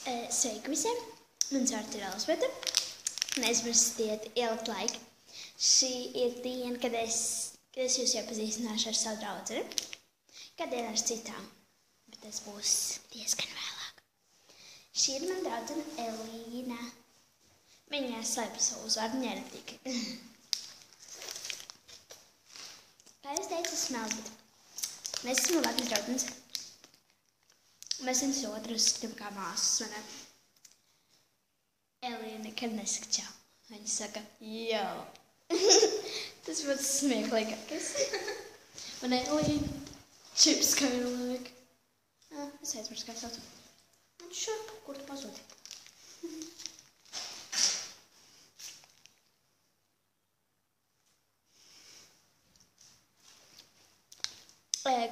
Sveiki visiem! Mans vārds ir Elzbieta. Neaizmirstiet ielikt laiku. Šī ir diena, kad es jūs iepazīstināšu ar savu draudzeni. Kādien ar citām, bet tas būs diezgan vēlāk. Šī ir mana draudzene Elīna. Viņa slēpj savu uzvārdu, viņa ir tik. Kā es teicu, esmu Elzbieta. Mēs esam labākas draudzenes. Mēs viens otru uzskatām kā māsas, vai ne? Elīna nekad nesaka čau. Viņa saka, jau. Tas būtu smieklīgākais. Man Elīna čips kā ir laika. Es aizmirstu, kā sauc. Man šurp, kur tu pazūdi?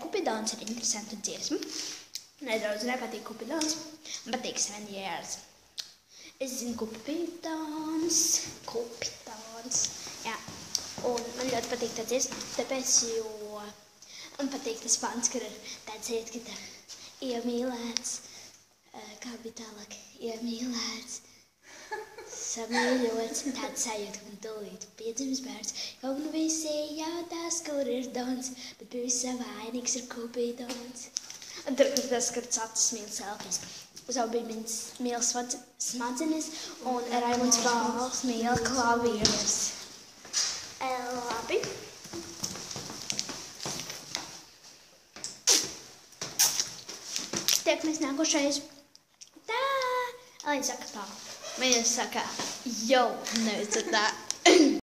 Kupidons ir interesanta dziesma. Nedaudz nepatīk Kupidons, man patīk Seven Years. Es zinu Kupidons, jā. Un man ļoti patīk tā dziesma, tāpēc, jo man patīk tas pants, kur ir tāds iet, ka tā iemīlēts, kā bija tālāk, iemīlēts, samīļots, tāds sajūta, ka man tūlīt piedzimis bērns. Kaut nu visi jautās, kur ir Dons, bet pie visa vainīgs ir Kupidons. Un tur, kur tas, kur Cacis mīl selfijas. Zaubīmins mīl smadzenes un Raimunds Vāls mīl klavierus. Labi. Tiekamies nākošais. Tā! Elīna saka tā. Viņa saka, jau, nevis tā.